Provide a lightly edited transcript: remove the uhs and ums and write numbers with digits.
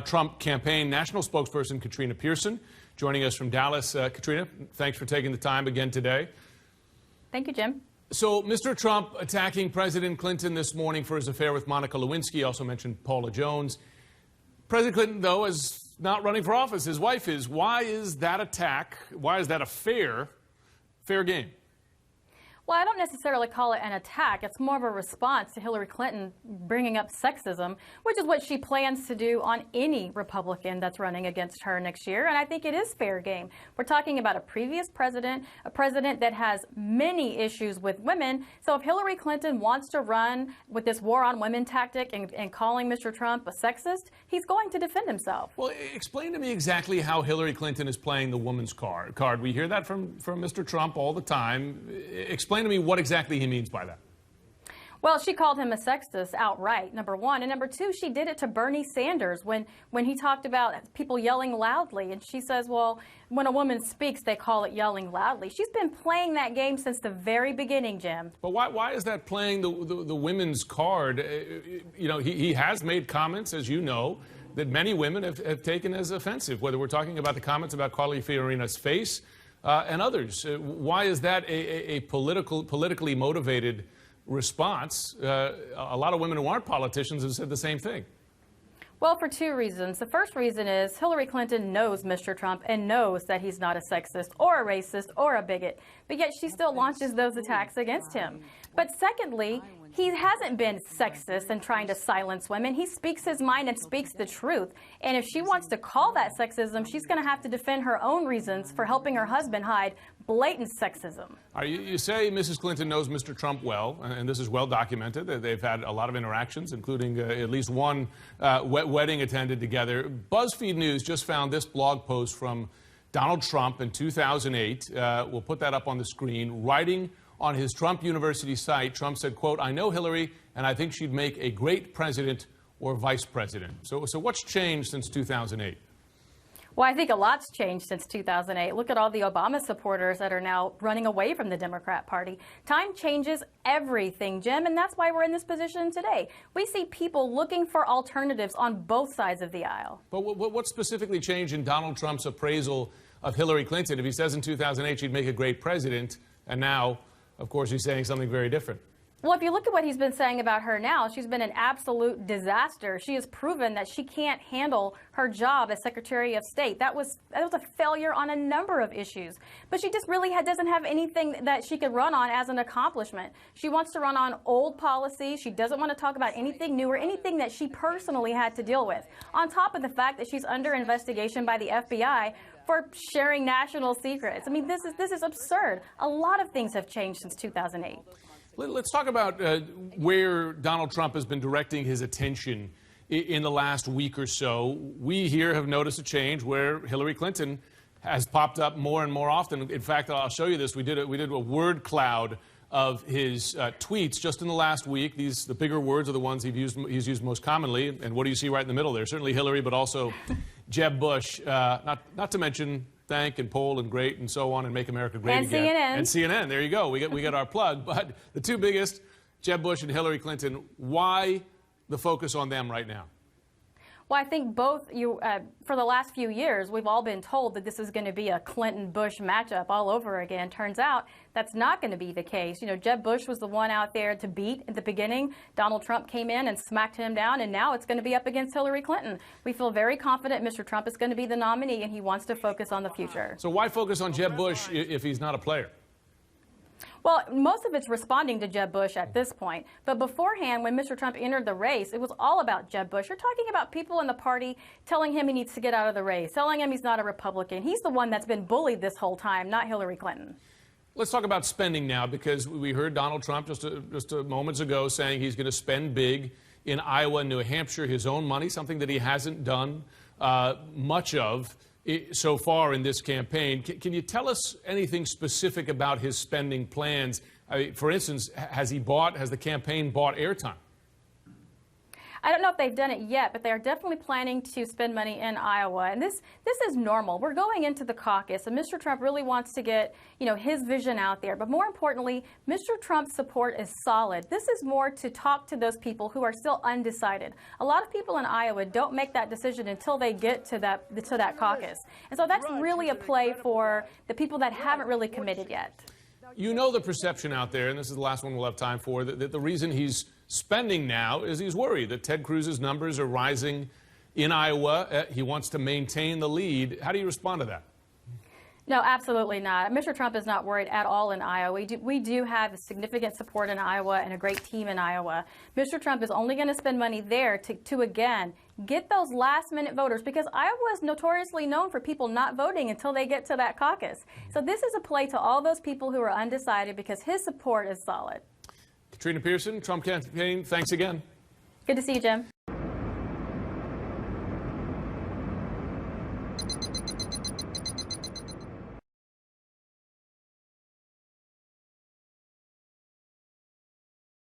Trump campaign national spokesperson Katrina Pearson joining us from Dallas. Katrina, thanks for taking the time again today. Thank you, Jim. So, Mr. Trump attacking President Clinton this morning for his affair with Monica Lewinsky, also mentioned Paula Jones. President Clinton, though, is not running for office. His wife is. Why is that attack, why is that a fair game? Well, I don't necessarily call it an attack. It's more of a response to Hillary Clinton bringing up sexism, which is what she plans to do on any Republican that's running against her next year. And I think it is fair game. We're talking about a previous president, a president that has many issues with women. So if Hillary Clinton wants to run with this war on women tactic and calling Mr. Trump a sexist, he's going to defend himself. Well, explain to me exactly how Hillary Clinton is playing the woman's card. We hear that from Mr. Trump all the time. Explain to me what exactly he means by that. Well, she called him a sexist outright, number one. And number two, she did it to Bernie Sanders when he talked about people yelling loudly. And she says, well, when a woman speaks, they call it yelling loudly. She's been playing that game since the very beginning, Jim. But why is that playing the women's card? You know, he has made comments, as you know, that many women have taken as offensive, whether we're talking about the comments about Carly Fiorina's face and others. Why is that a politically motivated response? A lot of women who aren't politicians have said the same thing. Well, for two reasons. The first reason is Hillary Clinton knows Mr. Trump and knows that he's not a sexist or a racist or a bigot, but yet she still launches those attacks against him. But secondly, he hasn't been sexist and trying to silence women. He speaks his mind and speaks the truth. And if she wants to call that sexism, she's going to have to defend her own reasons for helping her husband hide blatant sexism. You say Mrs. Clinton knows Mr. Trump well, and this is well documented. They've had a lot of interactions, including at least one wedding attended together. BuzzFeed News just found this blog post from Donald Trump in 2008. We'll put that up on the screen. Writing on his Trump University site, Trump said, quote, "I know Hillary, and I think she'd make a great president or vice president." So what's changed since 2008? Well, I think a lot's changed since 2008. Look at all the Obama supporters that are now running away from the Democrat Party. Time changes everything, Jim, and that's why we're in this position today. We see people looking for alternatives on both sides of the aisle. But what specifically changed in Donald Trump's appraisal of Hillary Clinton? If he says in 2008 she'd make a great president, and now, of course, he's saying something very different. Well, if you look at what he's been saying about her now, she's been an absolute disaster. She has proven that she can't handle her job as Secretary of State. That was a failure on a number of issues. But she just really doesn't have anything that she could run on as an accomplishment. She wants to run on old policies. She doesn't want to talk about anything new or anything that she personally had to deal with. On top of the fact that she's under investigation by the FBI for sharing national secrets. I mean, this is absurd. A lot of things have changed since 2008. Let's talk about where Donald Trump has been directing his attention in the last week or so. We here have noticed a change where Hillary Clinton has popped up more and more often. In fact, I'll show you this. We did a word cloud of his tweets just in the last week. The bigger words are the ones he's used most commonly. And what do you see right in the middle there? Certainly Hillary, but also Jeb Bush. Not to mention thank and poll and great and so on and make America great and again. CNN. And CNN. There you go. We get our plug. But the two biggest, Jeb Bush and Hillary Clinton. Why the focus on them right now? Well, I think both for the last few years, we've all been told that this is going to be a Clinton-Bush matchup all over again. Turns out that's not going to be the case. You know, Jeb Bush was the one out there to beat at the beginning. Donald Trump came in and smacked him down, and now it's going to be up against Hillary Clinton. We feel very confident Mr. Trump is going to be the nominee, and he wants to focus on the future. So why focus on Jeb Bush if he's not a player? Well, most of it's responding to Jeb Bush at this point. But beforehand, when Mr. Trump entered the race, it was all about Jeb Bush. You're talking about people in the party telling him he needs to get out of the race, telling him he's not a Republican. He's the one that's been bullied this whole time, not Hillary Clinton. Let's talk about spending now, because we heard Donald Trump just moments ago saying he's going to spend big in Iowa and New Hampshire, his own money, something that he hasn't done much of so far in this campaign. Can you tell us anything specific about his spending plans? For instance, has the campaign bought airtime? I don't know if they've done it yet, but they are definitely planning to spend money in Iowa. And this is normal. We're going into the caucus, and Mr. Trump really wants to get, his vision out there. But more importantly, Mr. Trump's support is solid. This is more to talk to those people who are still undecided. A lot of people in Iowa don't make that decision until they get to that caucus. And so that's really a play for the people that haven't really committed yet. You know the perception out there, and this is the last one we'll have time for, that the reason he's spending now is he's worried that Ted Cruz's numbers are rising in Iowa. He wants to maintain the lead. How do you respond to that? No, absolutely not. Mr. Trump is not worried at all in Iowa. We do have significant support in Iowa and a great team in Iowa. Mr. Trump is only going to spend money there to again, get those last-minute voters, because Iowa is notoriously known for people not voting until they get to that caucus. So this is a play to all those people who are undecided because his support is solid. Katrina Pearson, Trump campaign, thanks again. Good to see you, Jim.